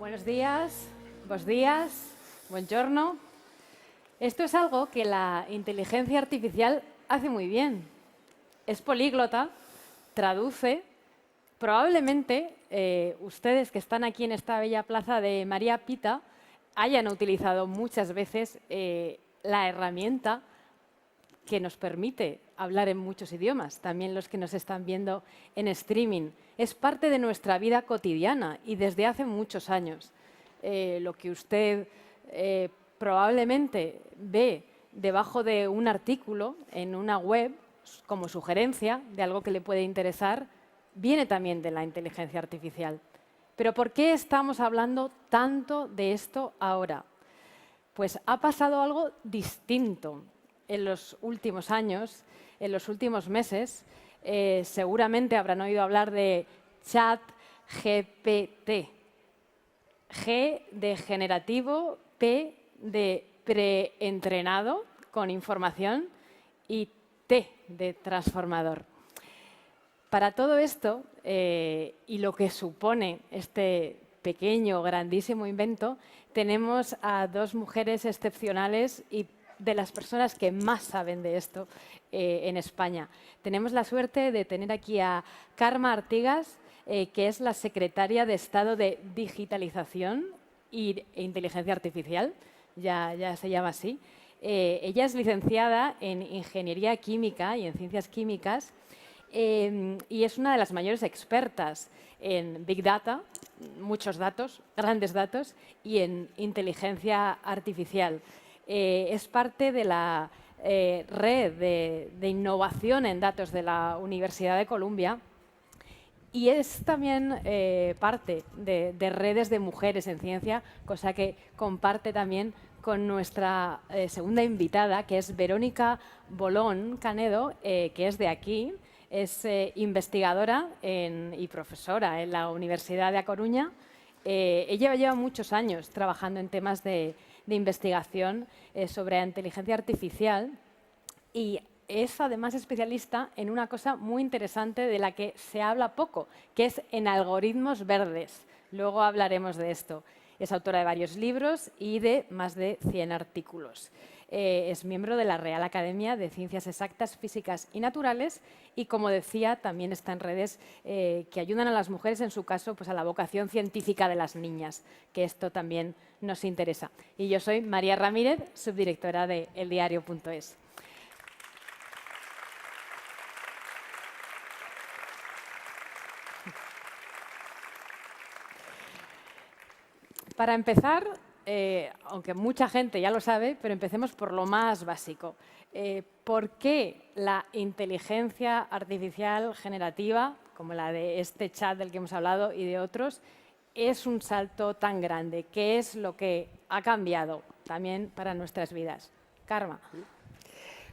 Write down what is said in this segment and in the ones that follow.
Buenos días, buongiorno. Esto es algo que la inteligencia artificial hace muy bien. Es políglota, traduce. Probablemente ustedes que están aquí en esta bella plaza de María Pita hayan utilizado muchas veces la herramienta que nos permite hablar en muchos idiomas, también los que nos están viendo en streaming. Es parte de nuestra vida cotidiana y desde hace muchos años. Lo que usted probablemente ve debajo de un artículo en una web como sugerencia de algo que le puede interesar, viene también de la inteligencia artificial. Pero ¿por qué estamos hablando tanto de esto ahora? Pues ha pasado algo distinto en los últimos años, en los últimos meses. Seguramente habrán oído hablar de ChatGPT. G de generativo, P de preentrenado con información y T de transformador. Para todo esto y lo que supone este pequeño, grandísimo invento, tenemos a dos mujeres excepcionales y de las personas que más saben de esto en España. Tenemos la suerte de tener aquí a Carme Artigas, que es la secretaria de Estado de Digitalización e Inteligencia Artificial, ya se llama así. Ella es licenciada en Ingeniería Química y en Ciencias Químicas y es una de las mayores expertas en Big Data, muchos datos, grandes datos, y en inteligencia artificial. Es parte de la red de innovación en datos de la Universidad de Columbia y es también parte de redes de mujeres en ciencia, cosa que comparte también con nuestra segunda invitada, que es Verónica Bolón Canedo, que es de aquí. Es investigadora y profesora en la Universidad de A Coruña. Ella lleva muchos años trabajando en temas de investigación sobre inteligencia artificial y es además especialista en una cosa muy interesante de la que se habla poco, que es en algoritmos verdes. Luego hablaremos de esto. Es autora de varios libros y de más de 100 artículos. Es miembro de la Real Academia de Ciencias Exactas, Físicas y Naturales y, como decía, también está en redes que ayudan a las mujeres, en su caso, pues a la vocación científica de las niñas, que esto también nos interesa. Y yo soy María Ramírez, subdirectora de eldiario.es. Para empezar, aunque mucha gente ya lo sabe, pero empecemos por lo más básico. ¿Por qué la inteligencia artificial generativa, como la de este chat del que hemos hablado y de otros, es un salto tan grande? ¿Qué es lo que ha cambiado también para nuestras vidas? Carme.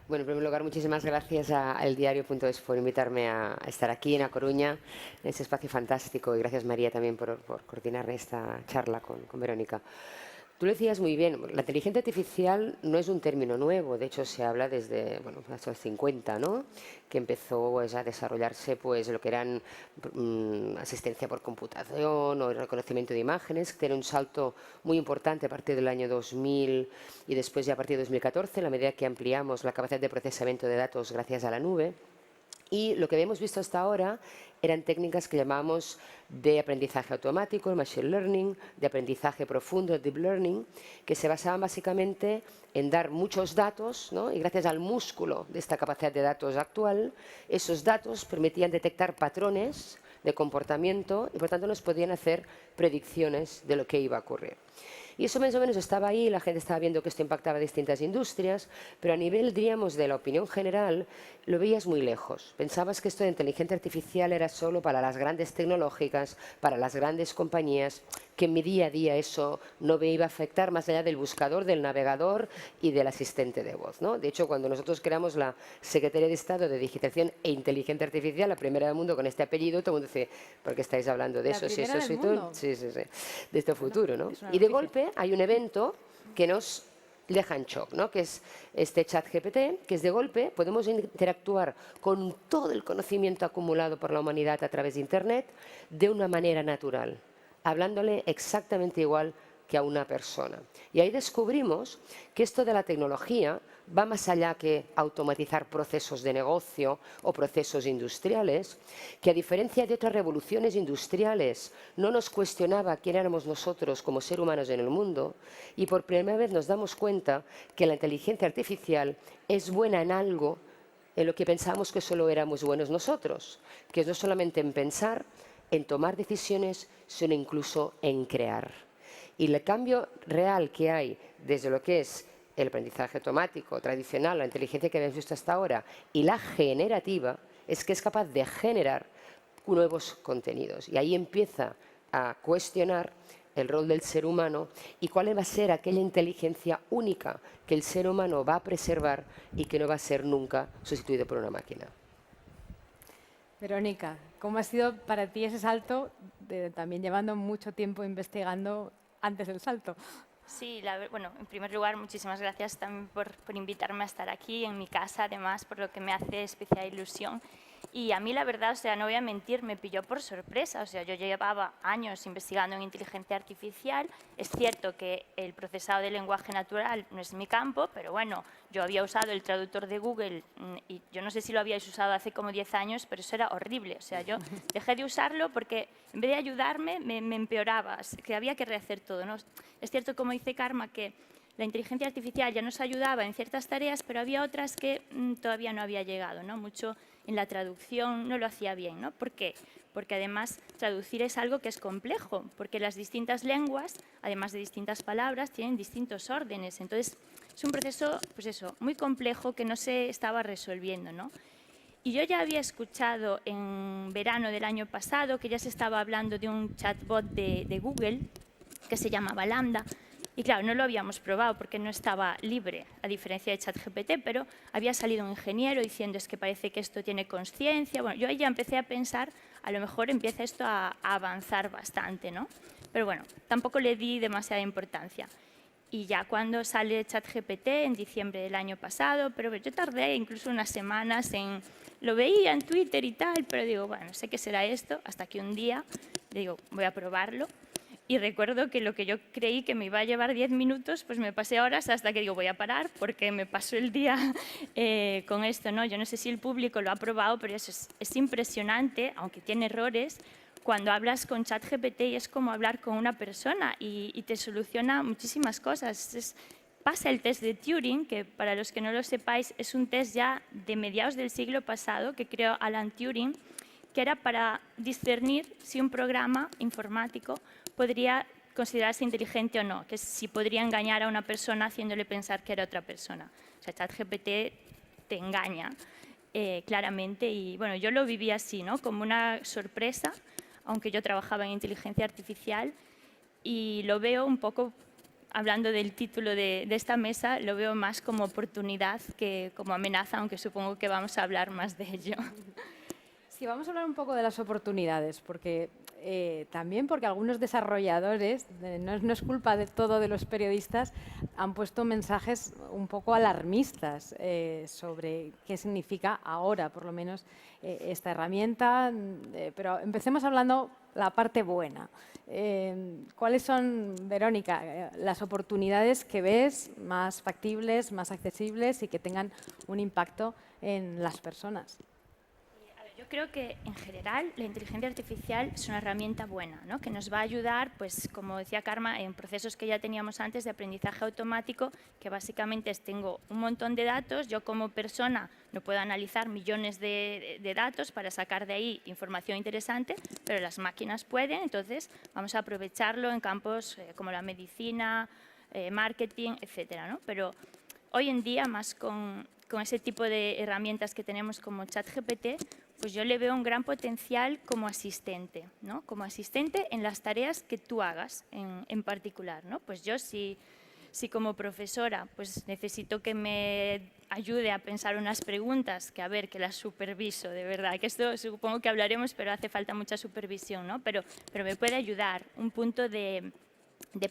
Bueno, en primer lugar, muchísimas gracias a eldiario.es por invitarme a estar aquí en A Coruña, en este espacio fantástico. Y gracias, María, también por coordinar esta charla con Verónica. Tú lo decías muy bien, la inteligencia artificial no es un término nuevo, de hecho se habla desde hasta los 50, ¿no? Que empezó pues, a desarrollarse pues, lo que eran asistencia por computación o reconocimiento de imágenes, que tiene un salto muy importante a partir del año 2000 y después ya a partir de 2014, a la medida que ampliamos la capacidad de procesamiento de datos gracias a la nube. Y lo que habíamos visto hasta ahora eran técnicas que llamamos de aprendizaje automático, el machine learning, de aprendizaje profundo, el deep learning, que se basaban básicamente en dar muchos datos, ¿no? Y gracias al músculo de esta capacidad de datos actual, esos datos permitían detectar patrones de comportamiento y por tanto nos podían hacer predicciones de lo que iba a ocurrir. Y eso más o menos estaba ahí, la gente estaba viendo que esto impactaba a distintas industrias, pero a nivel, diríamos, de la opinión general, lo veías muy lejos. Pensabas que esto de inteligencia artificial era solo para las grandes tecnológicas, para las grandes compañías, que en mi día a día eso no me iba a afectar más allá del buscador, del navegador y del asistente de voz, ¿no? De hecho, cuando nosotros creamos la Secretaría de Estado de Digitalización e Inteligencia Artificial, la primera del mundo con este apellido, todo el mundo dice, ¿por qué estáis hablando de eso? Si eso soy tú. Sí, de este futuro, ¿no? Y de golpe hay un evento que nos deja en shock, ¿no? Que es este ChatGPT, que es de golpe podemos interactuar con todo el conocimiento acumulado por la humanidad a través de Internet de una manera natural. hablándole exactamente igual que a una persona. Y ahí descubrimos que esto de la tecnología va más allá que automatizar procesos de negocio o procesos industriales, que a diferencia de otras revoluciones industriales no nos cuestionaba quién éramos nosotros como seres humanos en el mundo, y por primera vez nos damos cuenta que la inteligencia artificial es buena en algo en lo que pensamos que solo éramos buenos nosotros, que es no solamente en pensar, en tomar decisiones, sino incluso en crear. Y el cambio real que hay desde lo que es el aprendizaje automático tradicional, la inteligencia que habíamos visto hasta ahora, y la generativa, es que es capaz de generar nuevos contenidos. Y ahí empieza a cuestionar el rol del ser humano y cuál va a ser aquella inteligencia única que el ser humano va a preservar y que no va a ser nunca sustituido por una máquina. Verónica, ¿cómo ha sido para ti ese salto, también llevando mucho tiempo investigando antes del salto? Sí, bueno, en primer lugar, muchísimas gracias también por invitarme a estar aquí en mi casa, además, por lo que me hace especial ilusión. Y a mí, la verdad, o sea, no voy a mentir, me pilló por sorpresa. O sea, yo llevaba años investigando en inteligencia artificial. Es cierto que el procesado de lenguaje natural no es mi campo, pero bueno, yo había usado el traductor de Google y yo no sé si lo habíais usado hace como 10 años, pero eso era horrible. O sea, yo dejé de usarlo porque en vez de ayudarme, me empeoraba, que había que rehacer todo, ¿no? Es cierto, como dice Karma, que la inteligencia artificial ya nos ayudaba en ciertas tareas, pero había otras que todavía no había llegado, ¿no? Mucho en la traducción no lo hacía bien, ¿no? ¿Por qué? Porque además traducir es algo que es complejo, porque las distintas lenguas, además de distintas palabras, tienen distintos órdenes. Entonces, es un proceso, pues eso, muy complejo que no se estaba resolviendo, ¿no? Y yo ya había escuchado en verano del año pasado que ya se estaba hablando de un chatbot de Google que se llamaba Lambda. Y claro, no lo habíamos probado porque no estaba libre, a diferencia de ChatGPT, pero había salido un ingeniero diciendo es que parece que esto tiene conciencia. Bueno, yo ahí ya empecé a pensar, a lo mejor empieza esto a avanzar bastante, ¿no? Pero bueno, tampoco le di demasiada importancia. Y ya cuando sale ChatGPT en diciembre del año pasado, pero yo tardé incluso unas semanas en... Lo veía en Twitter y tal, pero digo, bueno, sé qué será esto, hasta que un día digo, voy a probarlo. Y recuerdo que lo que yo creí que me iba a llevar 10 minutos, pues me pasé horas hasta que digo, voy a parar porque me pasó el día con esto, ¿no? Yo no sé si el público lo ha probado, pero eso es impresionante, aunque tiene errores, cuando hablas con ChatGPT y es como hablar con una persona y te soluciona muchísimas cosas. Pasa el test de Turing, que para los que no lo sepáis es un test ya de mediados del siglo pasado que creó Alan Turing, que era para discernir si un programa informático podría considerarse inteligente o no, que es si podría engañar a una persona haciéndole pensar que era otra persona. O sea, ChatGPT te engaña claramente y bueno, yo lo viví así, ¿no? Como una sorpresa, aunque yo trabajaba en inteligencia artificial y lo veo un poco, hablando del título de esta mesa, lo veo más como oportunidad que como amenaza, aunque supongo que vamos a hablar más de ello. Sí, vamos a hablar un poco de las oportunidades, porque también porque algunos desarrolladores, no es culpa de todo de los periodistas, han puesto mensajes un poco alarmistas sobre qué significa ahora, por lo menos, esta herramienta. Pero empecemos hablando la parte buena. ¿Cuáles son, Verónica, las oportunidades que ves más factibles, más accesibles y que tengan un impacto en las personas? Yo creo que en general la inteligencia artificial es una herramienta buena, ¿no? Que nos va a ayudar, pues como decía Karma, en procesos que ya teníamos antes de aprendizaje automático, que básicamente es tengo un montón de datos, yo como persona no puedo analizar millones de datos para sacar de ahí información interesante, pero las máquinas pueden, entonces vamos a aprovecharlo en campos como la medicina, marketing, etcétera, ¿no? Pero hoy en día, más con ese tipo de herramientas que tenemos como ChatGPT, pues yo le veo un gran potencial como asistente, ¿no? Como asistente en las tareas que tú hagas en particular, ¿no? Pues yo si como profesora pues necesito que me ayude a pensar unas preguntas, que a ver, que las superviso, de verdad, que esto supongo que hablaremos, pero hace falta mucha supervisión, ¿no? Pero me puede ayudar, un punto de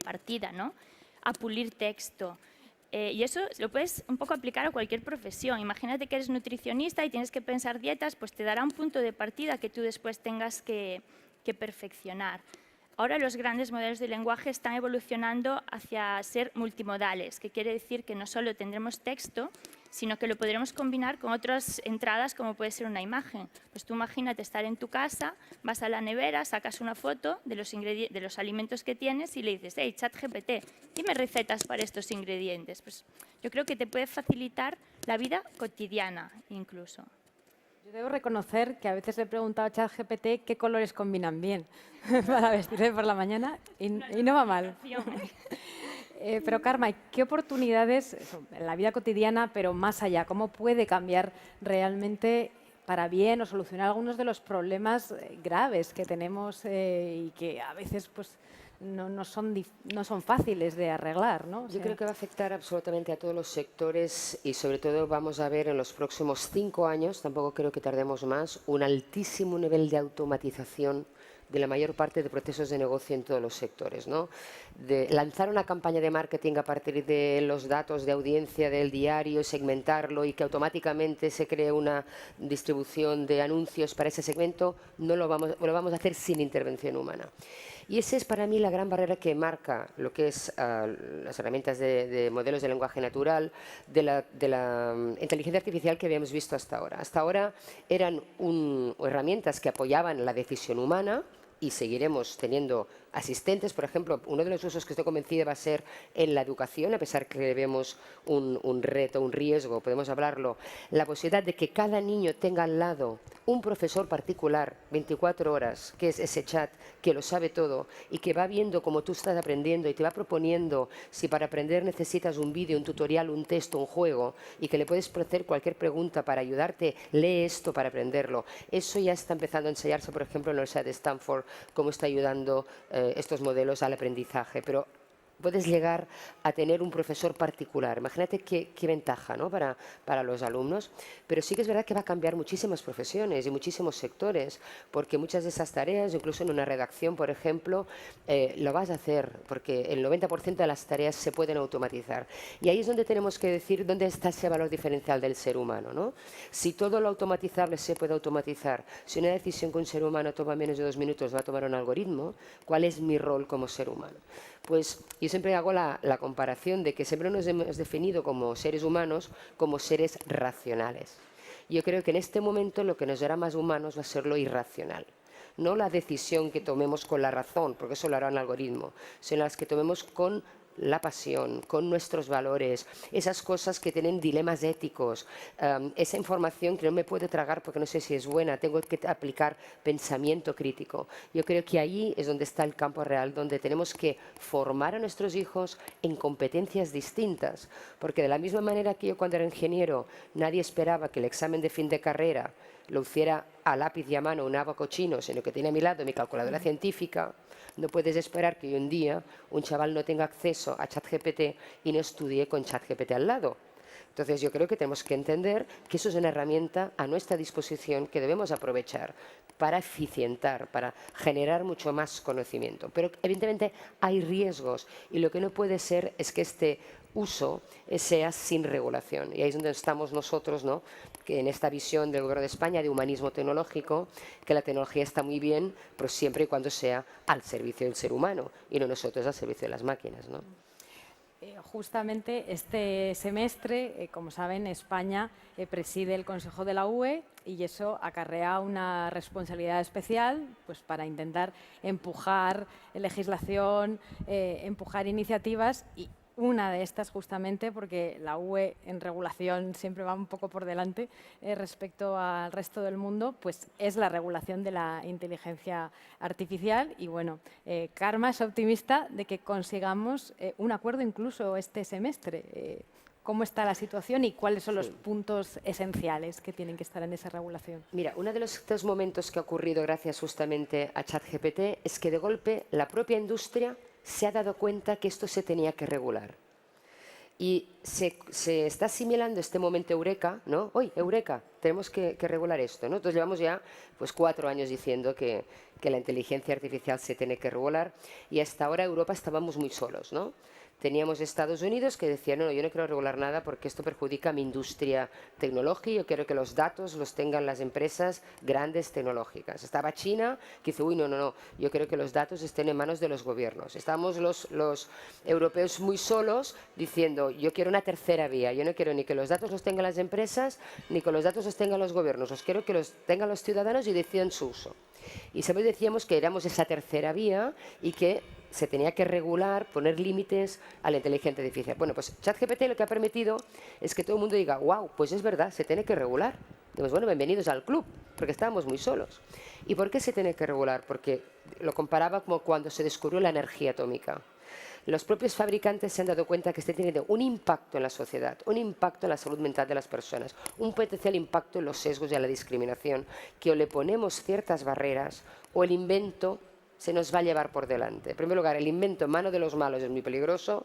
partida, ¿no? A pulir texto. Y eso lo puedes un poco aplicar a cualquier profesión. Imagínate que eres nutricionista y tienes que pensar dietas, pues te dará un punto de partida que tú después tengas que perfeccionar. ahora los grandes modelos de lenguaje están evolucionando hacia ser multimodales, que quiere decir que no solo tendremos texto, sino que lo podremos combinar con otras entradas como puede ser una imagen. Pues tú imagínate estar en tu casa, vas a la nevera, sacas una foto de los alimentos que tienes y le dices, hey, ChatGPT, dime recetas para estos ingredientes. Pues yo creo que te puede facilitar la vida cotidiana incluso. Yo debo reconocer que a veces le he preguntado a ChatGPT qué colores combinan bien para vestirme por la mañana y no va mal. Pero Carme, ¿qué oportunidades en la vida cotidiana, pero más allá? ¿Cómo puede cambiar realmente para bien o solucionar algunos de los problemas graves que tenemos y que a veces pues, no son fáciles de arreglar, ¿no? O Yo sea, creo que va a afectar absolutamente a todos los sectores y sobre todo vamos a ver en los próximos 5 años, tampoco creo que tardemos más, un altísimo nivel de automatización de la mayor parte de procesos de negocio en todos los sectores, ¿no? De lanzar una campaña de marketing a partir de los datos de audiencia del diario, segmentarlo y que automáticamente se cree una distribución de anuncios para ese segmento, no lo vamos a hacer sin intervención humana. Y esa es para mí la gran barrera que marca lo que es las herramientas de modelos de lenguaje natural, de la inteligencia artificial que habíamos visto hasta ahora. Hasta ahora eran herramientas que apoyaban la decisión humana, y seguiremos teniendo asistentes. Por ejemplo, uno de los usos que estoy convencida va a ser en la educación, a pesar que vemos un reto, un riesgo, podemos hablarlo, la posibilidad de que cada niño tenga al lado un profesor particular 24 horas, que es ese chat, que lo sabe todo y que va viendo cómo tú estás aprendiendo y te va proponiendo si para aprender necesitas un vídeo, un tutorial, un texto, un juego y que le puedes hacer cualquier pregunta para ayudarte, lee esto para aprenderlo. Eso ya está empezando a ensayarse, por ejemplo, en la Universidad de Stanford, cómo está ayudando estos modelos al aprendizaje. Pero puedes llegar a tener un profesor particular. Imagínate qué ventaja, ¿no? para los alumnos. Pero sí que es verdad que va a cambiar muchísimas profesiones y muchísimos sectores, porque muchas de esas tareas, incluso en una redacción, por ejemplo, lo vas a hacer, porque el 90% de las tareas se pueden automatizar. Y ahí es donde tenemos que decir dónde está ese valor diferencial del ser humano, ¿no? Si todo lo automatizable se puede automatizar, si una decisión que un ser humano toma menos de 2 minutos va a tomar un algoritmo, ¿cuál es mi rol como ser humano? Pues yo siempre hago la comparación de que siempre nos hemos definido como seres humanos como seres racionales. Yo creo que en este momento lo que nos hará más humanos va a ser lo irracional. No la decisión que tomemos con la razón, porque eso lo hará un algoritmo, sino las que tomemos con la pasión, con nuestros valores, esas cosas que tienen dilemas éticos, esa información que no me puedo tragar porque no sé si es buena, tengo que aplicar pensamiento crítico. Yo creo que ahí es donde está el campo real, donde tenemos que formar a nuestros hijos en competencias distintas, porque de la misma manera que yo cuando era ingeniero nadie esperaba que el examen de fin de carrera lo hiciera a lápiz y a mano un abaco chino, sino que tiene a mi lado mi calculadora científica. No puedes esperar que hoy en día un chaval no tenga acceso a ChatGPT y no estudie con ChatGPT al lado. Entonces yo creo que tenemos que entender que eso es una herramienta a nuestra disposición que debemos aprovechar para eficientar, para generar mucho más conocimiento. Pero evidentemente hay riesgos y lo que no puede ser es que este uso sea sin regulación. Y ahí es donde estamos nosotros, ¿no? Que en esta visión del Gobierno de España de humanismo tecnológico, que la tecnología está muy bien, pero siempre y cuando sea al servicio del ser humano y no nosotros al servicio de las máquinas, ¿no? Justamente este semestre, como saben, España preside el Consejo de la UE y eso acarrea una responsabilidad especial pues, para intentar empujar legislación, empujar iniciativas y una de estas justamente porque la UE en regulación siempre va un poco por delante respecto al resto del mundo, pues es la regulación de la inteligencia artificial y bueno, Carme es optimista de que consigamos un acuerdo incluso este semestre. ¿Cómo está la situación y cuáles son los puntos esenciales que tienen que estar en esa regulación? Mira, uno de los dos momentos que ha ocurrido gracias justamente a ChatGPT es que de golpe la propia industria se ha dado cuenta que esto se tenía que regular. Y se está asimilando este momento eureka, ¿no? ¡Uy, eureka! Tenemos que regular esto, ¿no? Entonces llevamos ya pues 4 años diciendo que la inteligencia artificial se tiene que regular y hasta ahora Europa estábamos muy solos, ¿no? Teníamos Estados Unidos que decía, no, yo no quiero regular nada porque esto perjudica a mi industria tecnológica, yo quiero que los datos los tengan las empresas grandes tecnológicas. Estaba China que dice, uy, no, no, no, yo quiero que los datos estén en manos de los gobiernos. Estábamos los europeos muy solos diciendo, yo quiero una tercera vía, yo no quiero ni que los datos los tengan las empresas, ni que los datos los tengan los gobiernos, los quiero que los tengan los ciudadanos y decidan su uso. Y siempre decíamos que éramos esa tercera vía y que se tenía que regular, poner límites a la inteligencia artificial. Bueno, pues ChatGPT lo que ha permitido es que todo el mundo diga, wow, pues es verdad, se tiene que regular. Decimos, bueno, bienvenidos al club, porque estábamos muy solos. ¿Y por qué se tiene que regular? Porque lo comparaba como cuando se descubrió la energía atómica. Los propios fabricantes se han dado cuenta que está teniendo un impacto en la sociedad, un impacto en la salud mental de las personas, un potencial impacto en los sesgos y en la discriminación, que o le ponemos ciertas barreras o el invento se nos va a llevar por delante. En primer lugar, el invento en manos de los malos es muy peligroso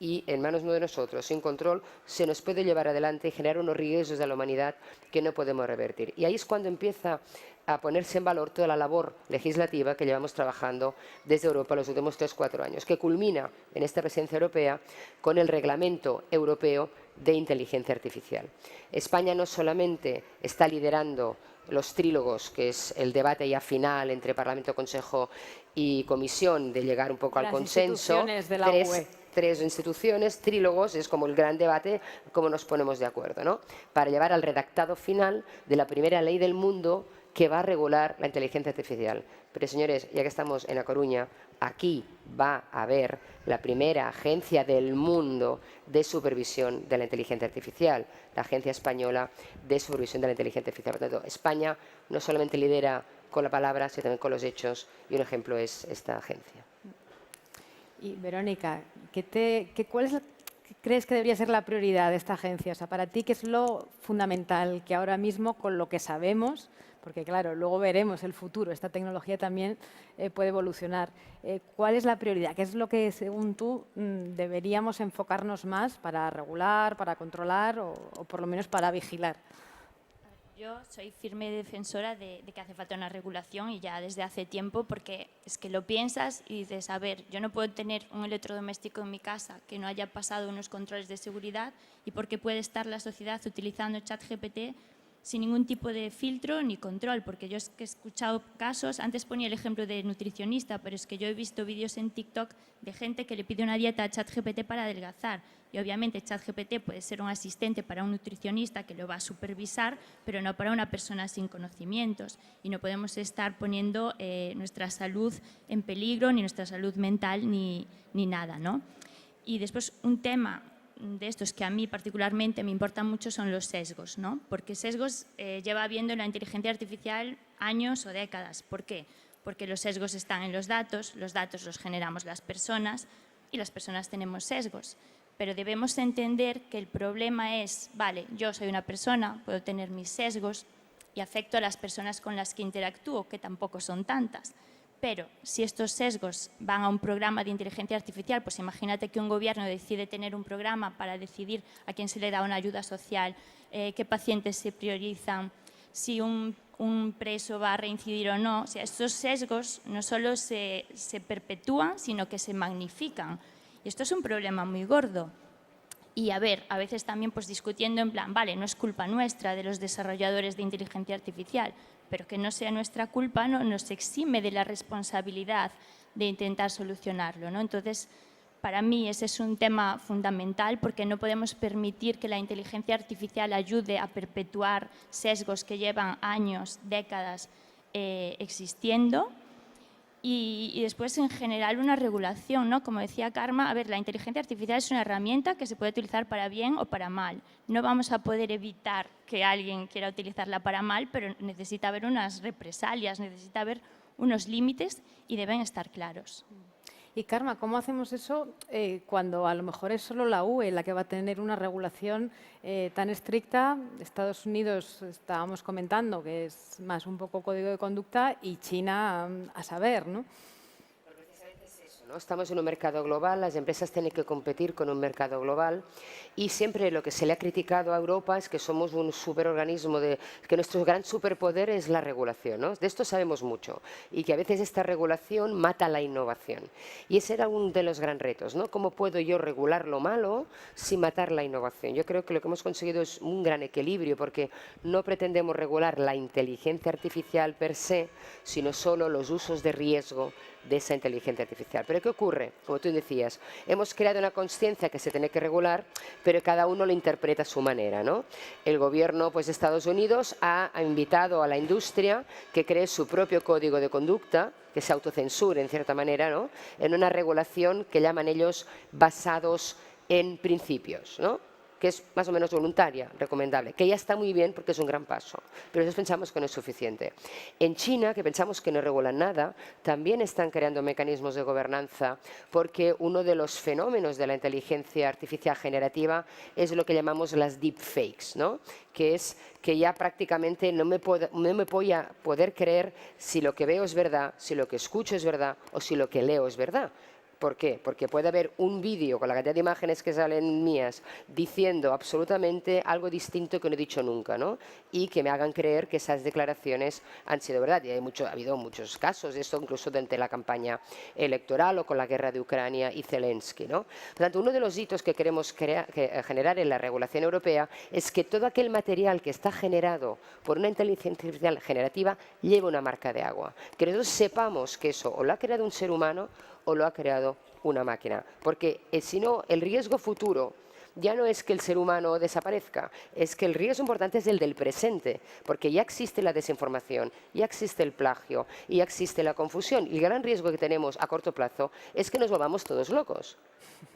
y en manos no de nosotros, sin control, se nos puede llevar adelante y generar unos riesgos de la humanidad que no podemos revertir. Y ahí es cuando empieza a ponerse en valor toda la labor legislativa que llevamos trabajando desde Europa los últimos 3-4 años, que culmina en esta presidencia europea con el Reglamento Europeo de Inteligencia Artificial. España no solamente está liderando los trílogos, que es el debate ya final entre Parlamento, Consejo y Comisión, de llegar un poco al consenso. Instituciones de la UE. Tres instituciones, trílogos, es como el gran debate, cómo nos ponemos de acuerdo, ¿no? Para llevar al redactado final de la primera ley del mundo que va a regular la inteligencia artificial. Pero, señores, ya que estamos en A Coruña, aquí va a haber la primera agencia del mundo de supervisión de la inteligencia artificial, la Agencia Española de Supervisión de la Inteligencia Artificial. Por tanto, España no solamente lidera con la palabra, sino también con los hechos, y un ejemplo es esta agencia. Y, Verónica, ¿qué crees que debería ser la prioridad de esta agencia? O sea, para ti, ¿qué es lo fundamental que ahora mismo, con lo que sabemos, porque claro, luego veremos el futuro, esta tecnología también puede evolucionar, ¿cuál es la prioridad? ¿Qué es lo que, según tú, deberíamos enfocarnos más para regular, para controlar o por lo menos para vigilar? Yo soy firme defensora de que hace falta una regulación y ya desde hace tiempo, porque es que lo piensas y dices, a ver, yo no puedo tener un electrodoméstico en mi casa que no haya pasado unos controles de seguridad, y por qué puede estar la sociedad utilizando ChatGPT sin ningún tipo de filtro ni control, porque yo es que he escuchado casos, antes ponía el ejemplo de nutricionista, pero es que yo he visto vídeos en TikTok de gente que le pide una dieta a ChatGPT para adelgazar, y obviamente ChatGPT puede ser un asistente para un nutricionista que lo va a supervisar, pero no para una persona sin conocimientos, y no podemos estar poniendo nuestra salud en peligro, ni nuestra salud mental, ni nada, ¿no? Y después un tema de estos que a mí particularmente me importan mucho son los sesgos, ¿no? Porque sesgos lleva habiendo en la inteligencia artificial años o décadas. ¿Por qué? Porque los sesgos están en los datos los generamos las personas y las personas tenemos sesgos. Pero debemos entender que el problema es, vale, yo soy una persona, puedo tener mis sesgos y afecto a las personas con las que interactúo, que tampoco son tantas. Pero si estos sesgos van a un programa de inteligencia artificial, pues imagínate que un gobierno decide tener un programa para decidir a quién se le da una ayuda social, qué pacientes se priorizan, si un preso va a reincidir o no. O sea, estos sesgos no solo se perpetúan, sino que se magnifican. Y esto es un problema muy gordo. Y a ver, a veces también pues discutiendo en plan, vale, no es culpa nuestra de los desarrolladores de inteligencia artificial, pero que no sea nuestra culpa no nos exime de la responsabilidad de intentar solucionarlo, ¿no? Entonces, para mí ese es un tema fundamental, porque no podemos permitir que la inteligencia artificial ayude a perpetuar sesgos que llevan años, décadas existiendo. Y después, en general, una regulación, ¿no? Como decía Karma, a ver, la inteligencia artificial es una herramienta que se puede utilizar para bien o para mal. No vamos a poder evitar que alguien quiera utilizarla para mal, pero necesita haber unas represalias, necesita haber unos límites y deben estar claros. Y Karma, ¿cómo hacemos eso cuando a lo mejor es solo la UE la que va a tener una regulación tan estricta? Estados Unidos, estábamos comentando, que es más un poco código de conducta, y China a saber, ¿no? Pero precisamente es eso, ¿no? Estamos en un mercado global, las empresas tienen que competir con un mercado global y siempre lo que se le ha criticado a Europa es que somos un superorganismo, que nuestro gran superpoder es la regulación, ¿no? De esto sabemos mucho y que a veces esta regulación mata la innovación. Y ese era uno de los grandes retos, ¿no? ¿Cómo puedo yo regular lo malo sin matar la innovación? Yo creo que lo que hemos conseguido es un gran equilibrio porque no pretendemos regular la inteligencia artificial per se, sino solo los usos de riesgo de esa inteligencia artificial. Pero ¿qué ocurre? Como tú decías, hemos creado una conciencia que se tiene que regular, pero cada uno lo interpreta a su manera, ¿no? El gobierno pues, de Estados Unidos ha invitado a la industria que cree su propio código de conducta, que se autocensure en cierta manera, ¿no? En una regulación que llaman ellos basados en principios, ¿no? Que es más o menos voluntaria, recomendable, que ya está muy bien porque es un gran paso, pero nosotros pensamos que no es suficiente. En China, que pensamos que no regulan nada, también están creando mecanismos de gobernanza porque uno de los fenómenos de la inteligencia artificial generativa es lo que llamamos las deepfakes, ¿no? Que es que ya prácticamente no me voy a poder creer si lo que veo es verdad, si lo que escucho es verdad o si lo que leo es verdad. ¿Por qué? Porque puede haber un vídeo con la cantidad de imágenes que salen mías diciendo absolutamente algo distinto que no he dicho nunca, ¿no? Y que me hagan creer que esas declaraciones han sido verdad. Y ha habido muchos casos de esto, incluso durante la campaña electoral o con la guerra de Ucrania y Zelensky, ¿no? Por tanto, uno de los hitos que queremos generar en la regulación europea es que todo aquel material que está generado por una inteligencia artificial generativa lleve una marca de agua. Que nosotros sepamos que eso o lo ha creado un ser humano o lo ha creado una máquina. Porque si no, el riesgo futuro ya no es que el ser humano desaparezca, es que el riesgo importante es el del presente, porque ya existe la desinformación, ya existe el plagio y ya existe la confusión. Y el gran riesgo que tenemos a corto plazo es que nos volvamos todos locos.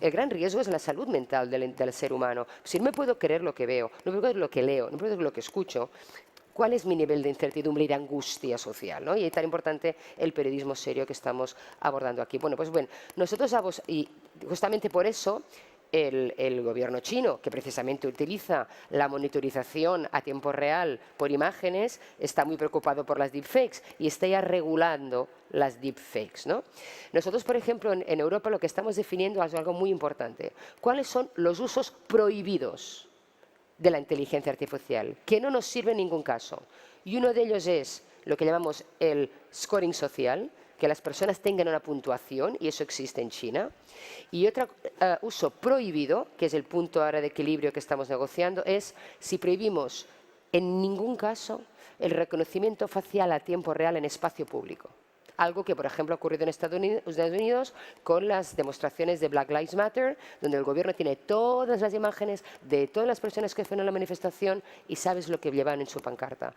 El gran riesgo es la salud mental del ser humano. Si no me puedo creer lo que veo, no me puedo creer lo que leo, no me puedo creer lo que escucho, ¿cuál es mi nivel de incertidumbre y de angustia social, ¿no? Y es tan importante el periodismo serio que estamos abordando aquí. Bueno, pues bueno, nosotros, y justamente por eso, el gobierno chino, que precisamente utiliza la monitorización a tiempo real por imágenes, está muy preocupado por las deepfakes y está ya regulando las deepfakes, ¿no? Nosotros, por ejemplo, en Europa lo que estamos definiendo es algo muy importante. ¿Cuáles son los usos prohibidos de la inteligencia artificial, que no nos sirve en ningún caso? Y uno de ellos es lo que llamamos el scoring social, que las personas tengan una puntuación, y eso existe en China. Y otro uso prohibido, que es el punto ahora de equilibrio que estamos negociando, es si prohibimos en ningún caso el reconocimiento facial a tiempo real en espacio público. Algo que, por ejemplo, ha ocurrido en Estados Unidos con las demostraciones de Black Lives Matter, donde el gobierno tiene todas las imágenes de todas las personas que fueron a la manifestación y sabes lo que llevan en su pancarta.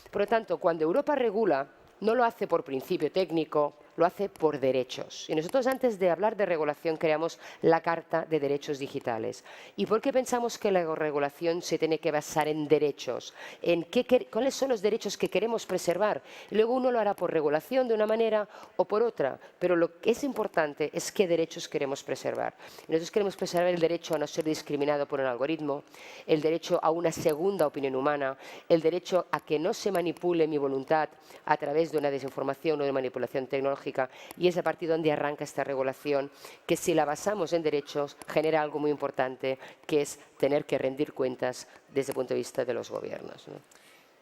Por lo tanto, cuando Europa regula, no lo hace por principio técnico, lo hace por derechos. Y nosotros, antes de hablar de regulación, creamos la Carta de Derechos Digitales. ¿Y por qué pensamos que la regulación se tiene que basar en derechos? En cuáles son los derechos que queremos preservar. Y luego uno lo hará por regulación de una manera o por otra. Pero lo que es importante es qué derechos queremos preservar. Y nosotros queremos preservar el derecho a no ser discriminado por un algoritmo, el derecho a una segunda opinión humana, el derecho a que no se manipule mi voluntad a través de una desinformación o de manipulación tecnológica. Y es a partir de donde arranca esta regulación, que si la basamos en derechos genera algo muy importante, que es tener que rendir cuentas desde el punto de vista de los gobiernos, ¿no?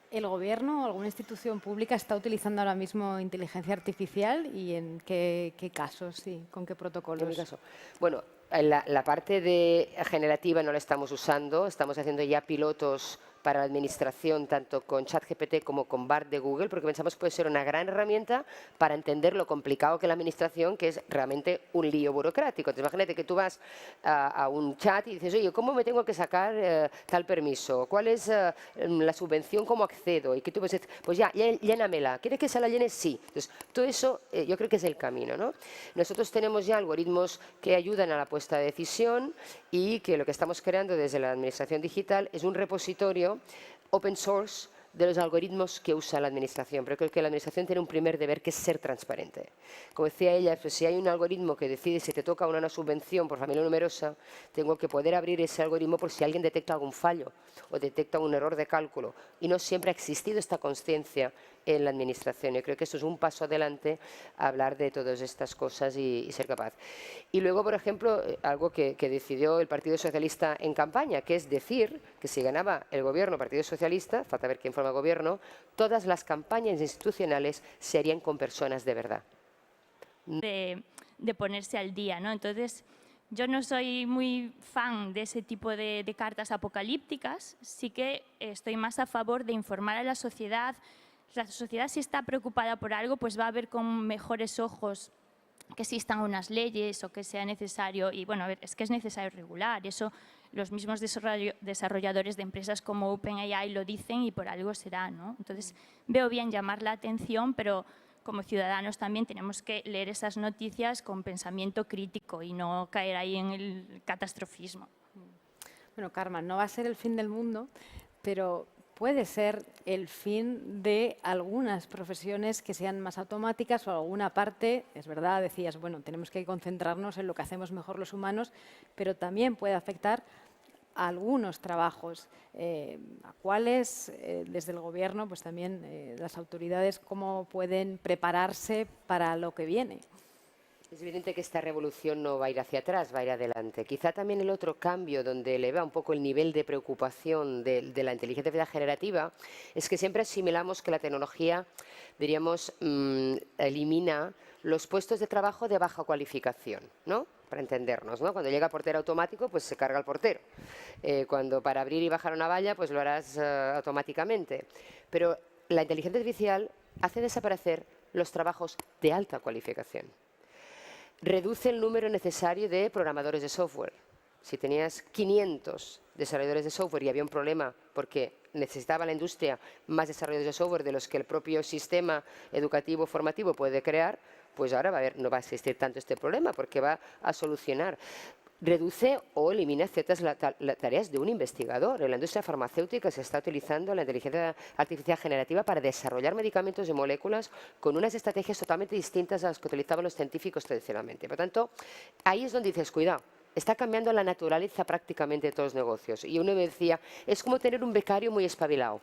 ¿El gobierno o alguna institución pública está utilizando ahora mismo inteligencia artificial y en qué casos y con qué protocolos? En mi caso, bueno, la parte generativa no la estamos usando, estamos haciendo ya pilotos para la administración, tanto con ChatGPT como con Bard de Google, porque pensamos que puede ser una gran herramienta para entender lo complicado que es la administración, que es realmente un lío burocrático. Entonces, imagínate que tú vas a un chat y dices, oye, ¿cómo me tengo que sacar tal permiso? ¿Cuál es la subvención? ¿Cómo accedo? Y que tú pues ya, llénamela. ¿Quieres que se la llene? Sí. Entonces, todo eso yo creo que es el camino, ¿no? Nosotros tenemos ya algoritmos que ayudan a la puesta de decisión y que lo que estamos creando desde la administración digital es un repositorio open source de los algoritmos que usa la administración. Pero creo que la administración tiene un primer deber, que es ser transparente. Como decía ella, pues si hay un algoritmo que decide si te toca una subvención por familia numerosa, tengo que poder abrir ese algoritmo por si alguien detecta algún fallo o detecta un error de cálculo. Y no siempre ha existido esta conciencia en la administración. Yo creo que esto es un paso adelante, hablar de todas estas cosas y ser capaz. Y luego, por ejemplo, algo que decidió el Partido Socialista en campaña, que es decir que si ganaba el gobierno Partido Socialista, falta ver quién forma el gobierno, todas las campañas institucionales se harían con personas de verdad. De ponerse al día, ¿no? Entonces, yo no soy muy fan de ese tipo de cartas apocalípticas, sí que estoy más a favor de informar a la sociedad. La sociedad, si está preocupada por algo, pues va a ver con mejores ojos que existan unas leyes o que sea necesario, y bueno, a ver, es que es necesario regular, eso los mismos desarrolladores de empresas como OpenAI lo dicen y por algo será, ¿no? Entonces, veo bien llamar la atención, pero como ciudadanos también tenemos que leer esas noticias con pensamiento crítico y no caer ahí en el catastrofismo. Bueno, Carmen, no va a ser el fin del mundo, pero puede ser el fin de algunas profesiones que sean más automáticas o alguna parte, es verdad, decías, bueno, tenemos que concentrarnos en lo que hacemos mejor los humanos, pero también puede afectar a algunos trabajos, a cuáles desde el gobierno, pues también las autoridades, cómo pueden prepararse para lo que viene. Es evidente que esta revolución no va a ir hacia atrás, va a ir adelante. Quizá también el otro cambio donde eleva un poco el nivel de preocupación de la inteligencia artificial generativa es que siempre asimilamos que la tecnología, diríamos, elimina los puestos de trabajo de baja cualificación, ¿no? Para entendernos, ¿no? Cuando llega el portero automático, pues se carga el portero. Cuando para abrir y bajar una valla, pues lo harás automáticamente. Pero la inteligencia artificial hace desaparecer los trabajos de alta cualificación. Reduce el número necesario de programadores de software. Si tenías 500 desarrolladores de software y había un problema porque necesitaba la industria más desarrolladores de software de los que el propio sistema educativo formativo puede crear, pues ahora no va a existir tanto este problema porque va a solucionar. Reduce o elimina ciertas tareas de un investigador. En la industria farmacéutica se está utilizando la inteligencia artificial generativa para desarrollar medicamentos y moléculas con unas estrategias totalmente distintas a las que utilizaban los científicos tradicionalmente. Por tanto, ahí es donde dices, cuidado, está cambiando la naturaleza prácticamente de todos los negocios. Y uno me decía, es como tener un becario muy espabilado.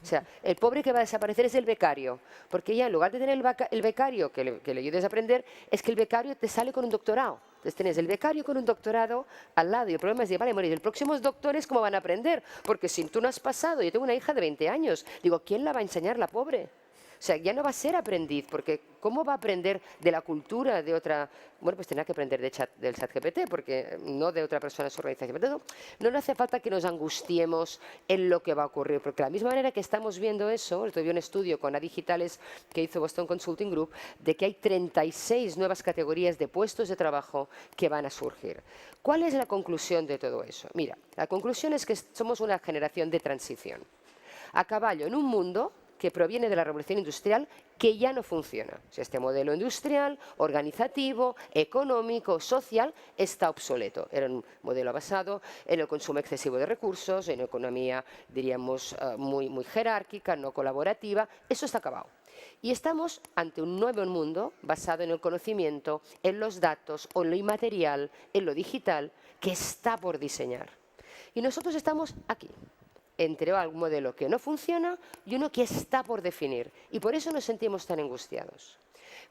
O sea, el pobre que va a desaparecer es el becario, porque ya en lugar de tener el becario que le ayudes a aprender, es que el becario te sale con un doctorado. Entonces tenés el becario con un doctorado al lado y el problema es de, vale, morir, los próximos doctores ¿cómo van a aprender? Porque si tú no has pasado, yo tengo una hija de 20 años, digo, ¿quién la va a enseñar, la pobre? O sea, ya no va a ser aprendiz, porque ¿cómo va a aprender de la cultura de otra? Bueno, pues tendrá que aprender del ChatGPT, porque no de otra persona en su organización. Pero no hace falta que nos angustiemos en lo que va a ocurrir, porque de la misma manera que estamos viendo eso, estoy un estudio con A-Digitales que hizo Boston Consulting Group, de que hay 36 nuevas categorías de puestos de trabajo que van a surgir. ¿Cuál es la conclusión de todo eso? Mira, la conclusión es que somos una generación de transición. A caballo en un mundo que proviene de la revolución industrial que ya no funciona. O sea, este modelo industrial, organizativo, económico, social, está obsoleto. Era un modelo basado en el consumo excesivo de recursos, en una economía, diríamos, muy jerárquica, no colaborativa. Eso está acabado. Y estamos ante un nuevo mundo basado en el conocimiento, en los datos, o en lo inmaterial, en lo digital, que está por diseñar. Y nosotros estamos aquí, entre un modelo que no funciona y uno que está por definir. Y por eso nos sentimos tan angustiados.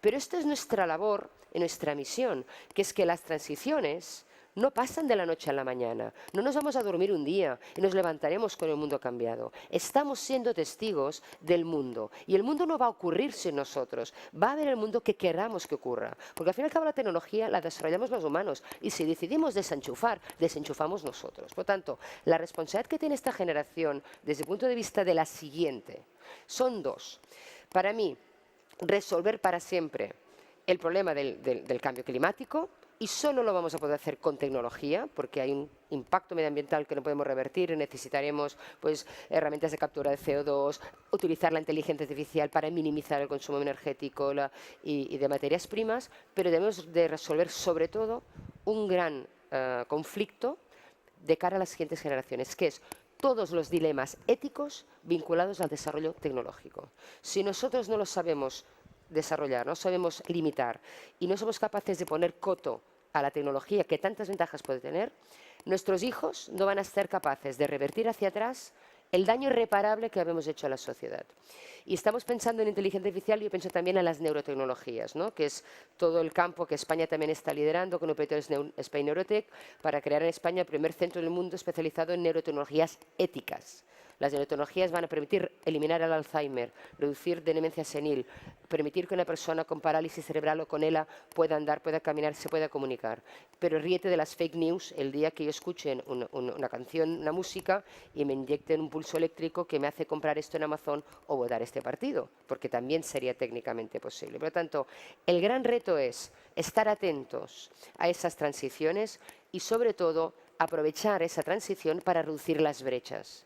Pero esta es nuestra labor y nuestra misión, que es que las transiciones no pasan de la noche a la mañana. No nos vamos a dormir un día y nos levantaremos con el mundo cambiado. Estamos siendo testigos del mundo. Y el mundo no va a ocurrir sin nosotros. Va a haber el mundo que queramos que ocurra. Porque al fin y al cabo la tecnología la desarrollamos los humanos. Y si decidimos desenchufar, desenchufamos nosotros. Por tanto, la responsabilidad que tiene esta generación desde el punto de vista de la siguiente son dos. Para mí, resolver para siempre el problema del cambio climático. Y solo lo vamos a poder hacer con tecnología, porque hay un impacto medioambiental que no podemos revertir y necesitaremos pues, herramientas de captura de CO2, utilizar la inteligencia artificial para minimizar el consumo energético y de materias primas, pero debemos de resolver sobre todo un gran conflicto de cara a las siguientes generaciones, que es todos los dilemas éticos vinculados al desarrollo tecnológico. Si nosotros no lo sabemos desarrollar, no sabemos limitar y no somos capaces de poner coto a la tecnología que tantas ventajas puede tener, nuestros hijos no van a ser capaces de revertir hacia atrás el daño irreparable que habíamos hecho a la sociedad. Y estamos pensando en inteligencia artificial, yo pienso también en las neurotecnologías, ¿no? Que es todo el campo que España también está liderando con Operators Spain Neurotech para crear en España el primer centro del mundo especializado en neurotecnologías éticas. Las neurotecnologías van a permitir eliminar el Alzheimer, reducir demencia senil, permitir que una persona con parálisis cerebral o con ELA pueda andar, pueda caminar, se pueda comunicar. Pero ríete de las fake news el día que yo escuche una canción, una música y me inyecten un pulso eléctrico que me hace comprar esto en Amazon o votar este partido, porque también sería técnicamente posible. Por lo tanto, el gran reto es estar atentos a esas transiciones y, sobre todo, aprovechar esa transición para reducir las brechas.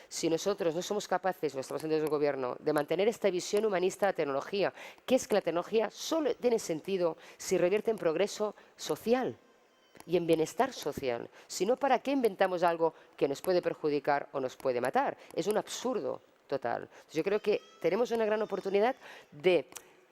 Si nosotros no somos capaces, lo estamos haciendo desde el Gobierno, de mantener esta visión humanista de la tecnología, que es que la tecnología solo tiene sentido si revierte en progreso social y en bienestar social. Si no, ¿para qué inventamos algo que nos puede perjudicar o nos puede matar? Es un absurdo total. Entonces, yo creo que tenemos una gran oportunidad de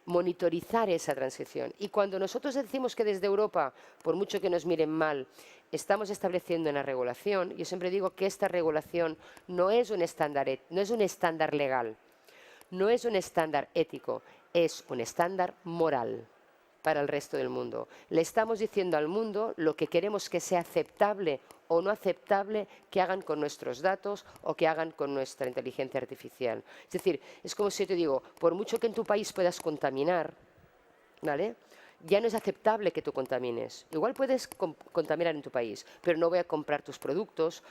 monitorizar esa transición. Y cuando nosotros decimos que desde Europa, por mucho que nos miren mal, estamos estableciendo una regulación, yo siempre digo que esta regulación no es un estándar legal, no es un estándar ético, es un estándar moral para el resto del mundo. Le estamos diciendo al mundo lo que queremos que sea aceptable o no aceptable que hagan con nuestros datos o que hagan con nuestra inteligencia artificial. Es decir, es como si yo te digo, por mucho que en tu país puedas contaminar, ¿vale?, ya no es aceptable que tú contamines. Igual puedes contaminar en tu país, pero no voy a comprar tus productos,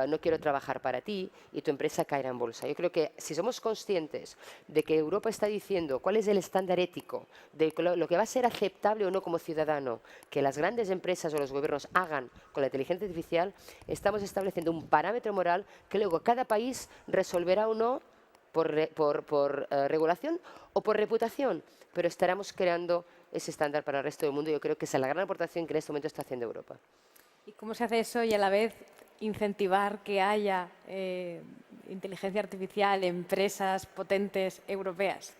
no quiero trabajar para ti y tu empresa caerá en bolsa. Yo creo que si somos conscientes de que Europa está diciendo cuál es el estándar ético, de lo que va a ser aceptable o no como ciudadano, que las grandes empresas o los gobiernos hagan con la inteligencia artificial, estamos estableciendo un parámetro moral que luego cada país resolverá o no por regulación o por reputación, pero estaremos creando ese estándar para el resto del mundo. Yo creo que esa es la gran aportación que en este momento está haciendo Europa. ¿Y cómo se hace eso y a la vez incentivar que haya inteligencia artificial, empresas potentes europeas?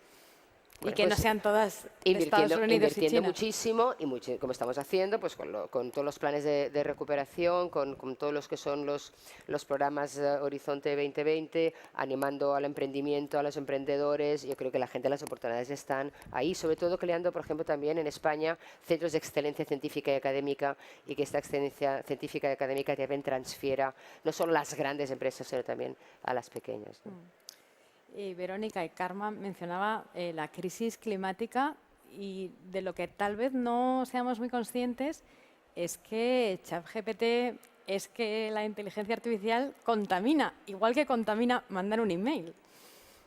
Bueno, y que no sean todas de Estados Unidos y China. Muchísimo, y como estamos haciendo, pues con todos los planes de recuperación, con todos los que son los programas Horizonte 2020, animando al emprendimiento, a los emprendedores. Yo creo que la gente, las oportunidades están ahí, sobre todo creando, por ejemplo, también en España, centros de excelencia científica y académica, y que esta excelencia científica y académica también transfiera no solo a las grandes empresas, sino también a las pequeñas, ¿no? Verónica y Karma mencionaba la crisis climática, y de lo que tal vez no seamos muy conscientes es que ChatGPT, es que la inteligencia artificial contamina, igual que contamina mandar un email.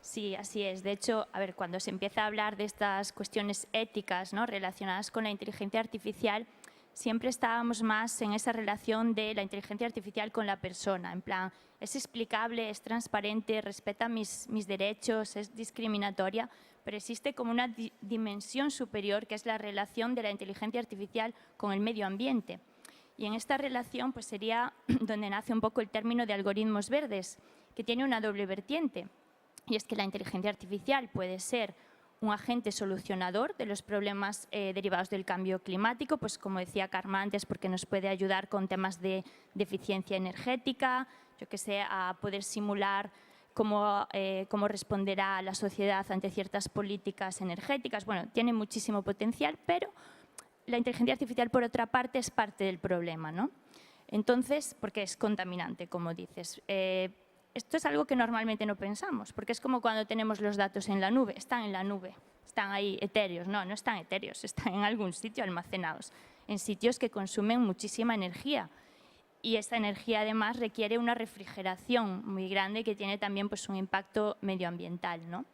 Sí, así es. De hecho, a ver, cuando se empieza a hablar de estas cuestiones éticas, ¿no?, relacionadas con la inteligencia artificial, siempre estábamos más en esa relación de la inteligencia artificial con la persona, en plan, es explicable, es transparente, respeta mis derechos, es discriminatoria, pero existe como una dimensión superior que es la relación de la inteligencia artificial con el medio ambiente. Y en esta relación pues sería donde nace un poco el término de algoritmos verdes, que tiene una doble vertiente, y es que la inteligencia artificial puede ser un agente solucionador de los problemas derivados del cambio climático, pues como decía Karma antes, porque nos puede ayudar con temas de eficiencia energética, yo que sé, a poder simular cómo responderá la sociedad ante ciertas políticas energéticas. Bueno, tiene muchísimo potencial, pero la inteligencia artificial, por otra parte, es parte del problema, ¿no? Entonces, porque es contaminante, como dices. Esto es algo que normalmente no pensamos, porque es como cuando tenemos los datos en la nube. Están en la nube, están ahí etéreos. No, no están etéreos, están en algún sitio almacenados, en sitios que consumen muchísima energía. Y esta energía, además, requiere una refrigeración muy grande que tiene también pues, un impacto medioambiental, ¿no?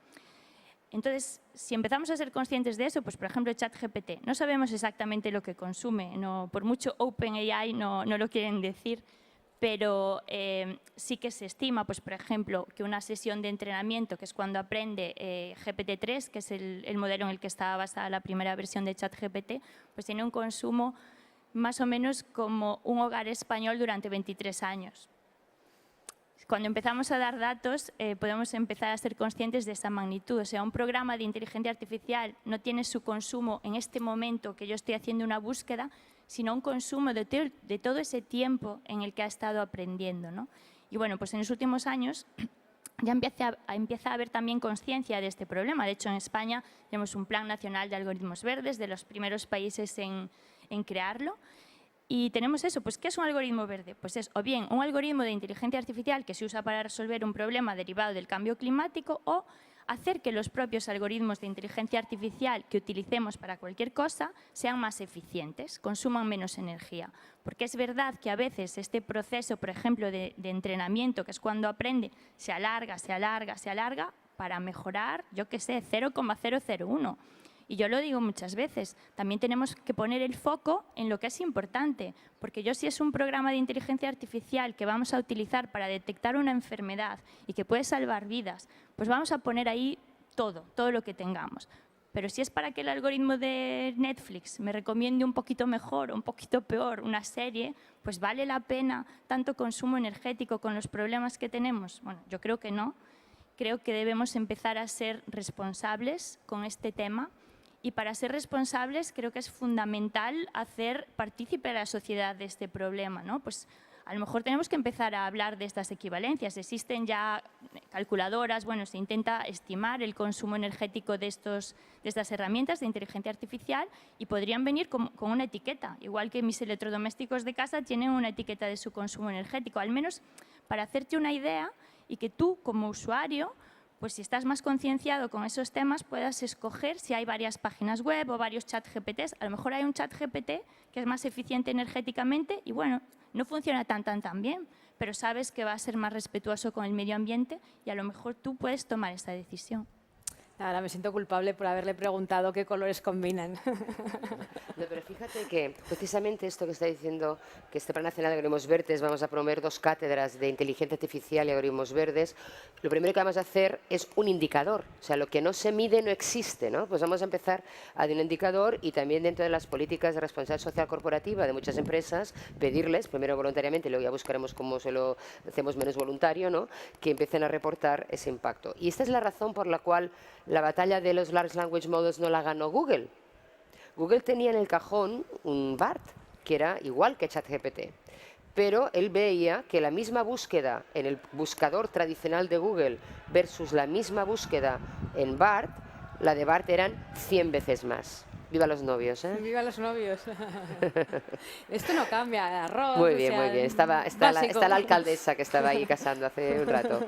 Entonces, si empezamos a ser conscientes de eso, pues por ejemplo, ChatGPT, no sabemos exactamente lo que consume, no, por mucho OpenAI no lo quieren decir, pero sí que se estima, pues, por ejemplo, que una sesión de entrenamiento, que es cuando aprende GPT-3, que es el modelo en el que estaba basada la primera versión de ChatGPT, pues tiene un consumo más o menos como un hogar español durante 23 años. Cuando empezamos a dar datos, podemos empezar a ser conscientes de esa magnitud. O sea, un programa de inteligencia artificial no tiene su consumo en este momento que yo estoy haciendo una búsqueda, sino un consumo de todo ese tiempo en el que ha estado aprendiendo, ¿no? Y bueno, pues en los últimos años ya empieza a haber también conciencia de este problema. De hecho, en España tenemos un Plan Nacional de Algoritmos Verdes, de los primeros países en crearlo. Y tenemos eso, pues ¿qué es un algoritmo verde? Pues es o bien un algoritmo de inteligencia artificial que se usa para resolver un problema derivado del cambio climático, o hacer que los propios algoritmos de inteligencia artificial que utilicemos para cualquier cosa sean más eficientes, consuman menos energía. Porque es verdad que a veces este proceso, por ejemplo, de entrenamiento, que es cuando aprende, se alarga para mejorar, yo qué sé, 0,001. Y yo lo digo muchas veces, también tenemos que poner el foco en lo que es importante, porque si es un programa de inteligencia artificial que vamos a utilizar para detectar una enfermedad y que puede salvar vidas, pues vamos a poner ahí todo lo que tengamos. Pero si es para que el algoritmo de Netflix me recomiende un poquito mejor o un poquito peor una serie, pues ¿vale la pena tanto consumo energético con los problemas que tenemos? Bueno, yo creo que no. Creo que debemos empezar a ser responsables con este tema. Y para ser responsables creo que es fundamental hacer partícipe a la sociedad de este problema, ¿no? Pues a lo mejor tenemos que empezar a hablar de estas equivalencias. Existen ya calculadoras, bueno, se intenta estimar el consumo energético de estas herramientas de inteligencia artificial y podrían venir con una etiqueta, igual que mis electrodomésticos de casa tienen una etiqueta de su consumo energético, al menos para hacerte una idea y que tú como usuario, pues si estás más concienciado con esos temas, puedas escoger si hay varias páginas web o varios chat GPTs. A lo mejor hay un chat GPT que es más eficiente energéticamente y, bueno, no funciona tan bien, pero sabes que va a ser más respetuoso con el medio ambiente y a lo mejor tú puedes tomar esa decisión. Ahora me siento culpable por haberle preguntado qué colores combinan. No, pero fíjate que precisamente esto que está diciendo, que este Plan Nacional de Algoritmos Verdes, vamos a promover 2 cátedras de inteligencia artificial y algoritmos verdes. Lo primero que vamos a hacer es un indicador, o sea, lo que no se mide no existe, ¿no? Pues vamos a empezar a dar un indicador y también dentro de las políticas de responsabilidad social corporativa de muchas empresas, pedirles, primero voluntariamente y luego ya buscaremos cómo se lo hacemos menos voluntario, ¿no? Que empiecen a reportar ese impacto. Y esta es la razón por la cual la batalla de los Large Language Models no la ganó Google. Google tenía en el cajón un BART, que era igual que ChatGPT, pero él veía que la misma búsqueda en el buscador tradicional de Google versus la misma búsqueda en BART, la de BART eran 100 veces más. Viva los novios, ¿eh? Viva los novios. Esto no cambia, arroz. Muy bien, muy bien. Está la alcaldesa que estaba ahí casando hace un rato.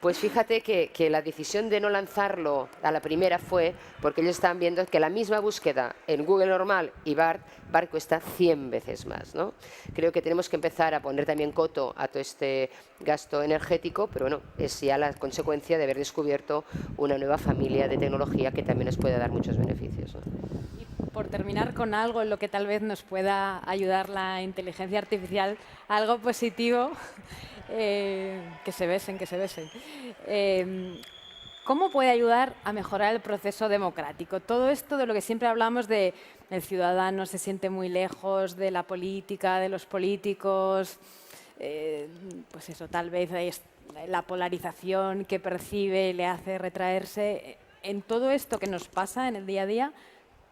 Pues fíjate que la decisión de no lanzarlo a la primera fue porque ellos estaban viendo que la misma búsqueda en Google normal y BART cuesta 100 veces más, ¿no? Creo que tenemos que empezar a poner también coto a todo este gasto energético, pero bueno, es ya la consecuencia de haber descubierto una nueva familia de tecnología que también nos puede dar muchos beneficios, ¿no? Y por terminar con algo en lo que tal vez nos pueda ayudar la inteligencia artificial, algo positivo. Que se besen. ¿Cómo puede ayudar a mejorar el proceso democrático? Todo esto de lo que siempre hablamos de el ciudadano se siente muy lejos de la política, de los políticos, pues eso, tal vez es la polarización que percibe le hace retraerse. En todo esto que nos pasa en el día a día,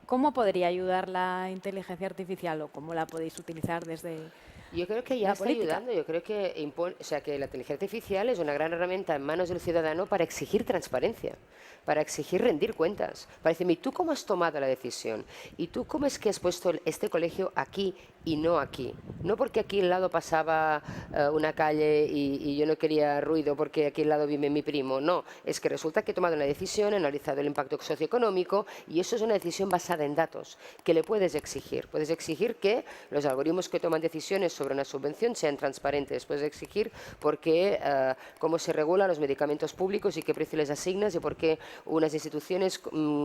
¿cómo podría ayudar la inteligencia artificial o cómo la podéis utilizar desde... Yo creo que ya está ayudando. Yo creo que que la inteligencia artificial es una gran herramienta en manos del ciudadano para exigir transparencia, para exigir rendir cuentas, para decirme, ¿tú cómo has tomado la decisión? ¿Y tú cómo es que has puesto este colegio aquí y no aquí? No porque aquí al lado pasaba una calle y yo no quería ruido porque aquí al lado vive mi primo. No, es que resulta que he tomado una decisión, he analizado el impacto socioeconómico y eso es una decisión basada en datos que le puedes exigir. Puedes exigir que los algoritmos que toman decisiones sobre una subvención sean transparentes. Puedes exigir cómo se regulan los medicamentos públicos y qué precio les asignas y por qué unas instituciones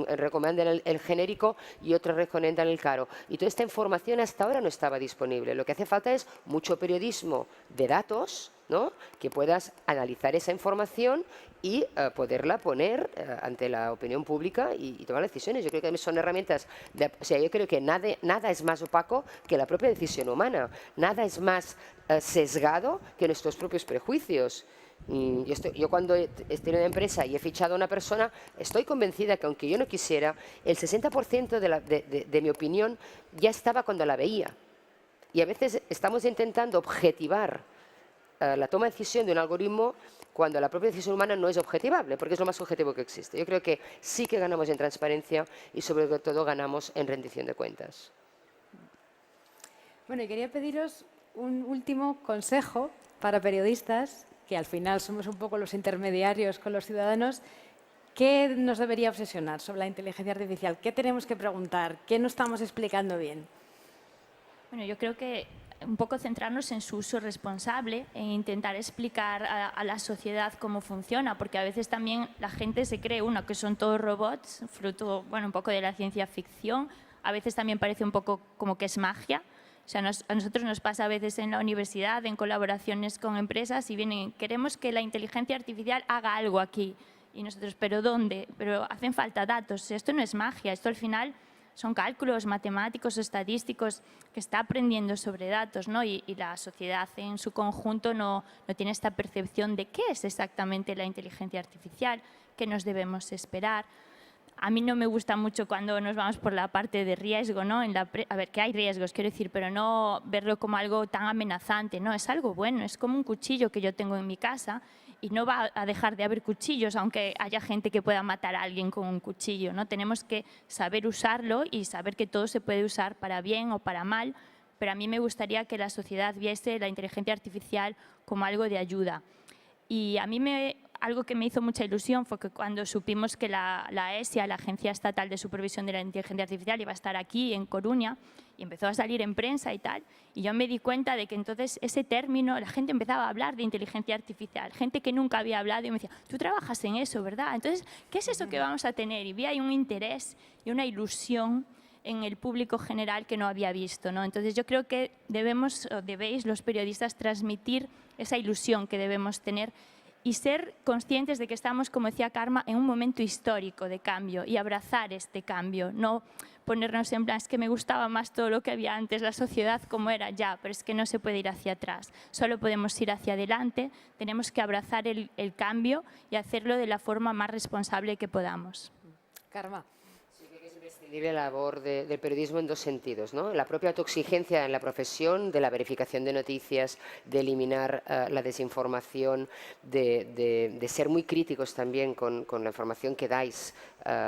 recomiendan el genérico y otras recomiendan el caro. Y toda esta información hasta ahora no estaba disponible. Lo que hace falta es mucho periodismo de datos, ¿no? Que puedas analizar esa información y poderla poner ante la opinión pública y tomar decisiones. Yo creo que son herramientas, yo creo que nada es más opaco que la propia decisión humana, nada es más sesgado que nuestros propios prejuicios. Yo cuando estoy en una empresa y he fichado a una persona, estoy convencida que aunque yo no quisiera, el 60% de mi opinión ya estaba cuando la veía. Y a veces estamos intentando objetivar la toma de decisión de un algoritmo cuando la propia decisión humana no es objetivable, porque es lo más objetivo que existe. Yo creo que sí que ganamos en transparencia y sobre todo ganamos en rendición de cuentas. Bueno, y quería pediros un último consejo para periodistas, que al final somos un poco los intermediarios con los ciudadanos. ¿Qué nos debería obsesionar sobre la inteligencia artificial? ¿Qué tenemos que preguntar? ¿Qué no estamos explicando bien? Bueno, yo creo que un poco centrarnos en su uso responsable e intentar explicar a la sociedad cómo funciona, porque a veces también la gente se cree, uno, que son todos robots, fruto, bueno, un poco de la ciencia ficción. A veces también parece un poco como que es magia. O sea, a nosotros nos pasa a veces en la universidad, en colaboraciones con empresas, y vienen, queremos que la inteligencia artificial haga algo aquí. Y nosotros, ¿pero dónde? Pero hacen falta datos. Esto no es magia, esto al final son cálculos matemáticos, estadísticos, que está aprendiendo sobre datos, ¿no? Y la sociedad en su conjunto no tiene esta percepción de qué es exactamente la inteligencia artificial, qué nos debemos esperar. A mí no me gusta mucho cuando nos vamos por la parte de riesgo, ¿no? A ver, que hay riesgos, quiero decir, pero no verlo como algo tan amenazante, ¿no? Es algo bueno, es como un cuchillo que yo tengo en mi casa y no va a dejar de haber cuchillos, aunque haya gente que pueda matar a alguien con un cuchillo, ¿no? Tenemos que saber usarlo y saber que todo se puede usar para bien o para mal, pero a mí me gustaría que la sociedad viese la inteligencia artificial como algo de ayuda. Y a mí algo que me hizo mucha ilusión fue que cuando supimos que la ESIA, la Agencia Estatal de Supervisión de la Inteligencia Artificial, iba a estar aquí en Coruña y empezó a salir en prensa y tal, y yo me di cuenta de que entonces ese término, la gente empezaba a hablar de inteligencia artificial, gente que nunca había hablado y me decía, tú trabajas en eso, ¿verdad? Entonces, ¿qué es eso que vamos a tener? Y vi ahí un interés y una ilusión en el público general que no había visto, ¿no? Entonces yo creo que debéis los periodistas transmitir esa ilusión que debemos tener y ser conscientes de que estamos, como decía Karma, en un momento histórico de cambio y abrazar este cambio, no ponernos en plan, es que me gustaba más todo lo que había antes, la sociedad como era ya, pero es que no se puede ir hacia atrás, solo podemos ir hacia adelante, tenemos que abrazar el cambio y hacerlo de la forma más responsable que podamos. Karma. La labor del periodismo en dos sentidos, ¿no? La propia autoexigencia en la profesión, de la verificación de noticias, de eliminar la desinformación, de ser muy críticos también con la información que dais,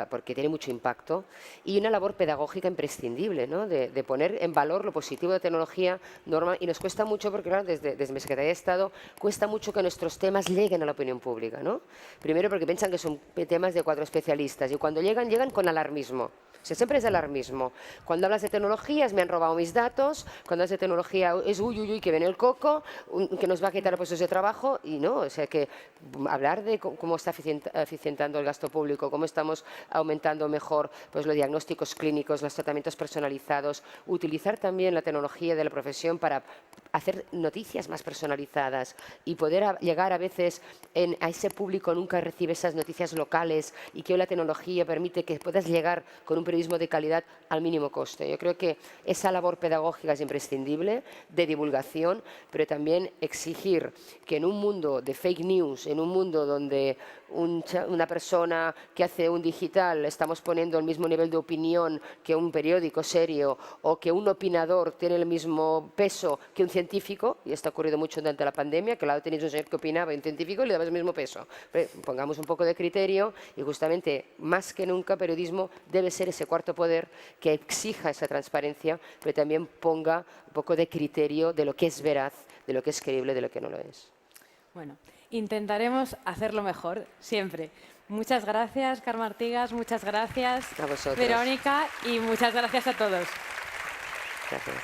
porque tiene mucho impacto, y una labor pedagógica imprescindible, ¿no? De poner en valor lo positivo de tecnología normal, y nos cuesta mucho, porque claro, desde mi Secretaría de Estado, cuesta mucho que nuestros temas lleguen a la opinión pública, ¿no? Primero porque piensan que son temas de 4 especialistas, y cuando llegan con alarmismo. O sea, siempre es alarmismo. Cuando hablas de tecnologías, me han robado mis datos. Cuando hablas de tecnología, es uy, uy, uy, que viene el coco, que nos va a quitar los puestos de trabajo. Y no, o sea, que hablar de cómo está eficientando el gasto público, cómo estamos aumentando mejor pues, los diagnósticos clínicos, los tratamientos personalizados, utilizar también la tecnología de la profesión para hacer noticias más personalizadas y poder llegar a veces a ese público nunca recibe esas noticias locales y que hoy la tecnología permite que puedas llegar con un periodismo de calidad al mínimo coste. Yo creo que esa labor pedagógica es imprescindible, de divulgación, pero también exigir que en un mundo de fake news, en un mundo donde una persona que hace un digital estamos poniendo el mismo nivel de opinión que un periódico serio o que un opinador tiene el mismo peso que un científico, y esto ha ocurrido mucho durante la pandemia, que al lado tenéis un señor que opinaba y un científico y le daba el mismo peso. Pero pongamos un poco de criterio y justamente más que nunca periodismo debe ser ese cuarto poder que exija esa transparencia, pero también ponga un poco de criterio de lo que es veraz, de lo que es creíble, de lo que no lo es. Bueno, intentaremos hacerlo mejor, siempre. Muchas gracias, Karma Artigas, muchas gracias, A vosotros. Verónica, y muchas gracias a todos. Gracias.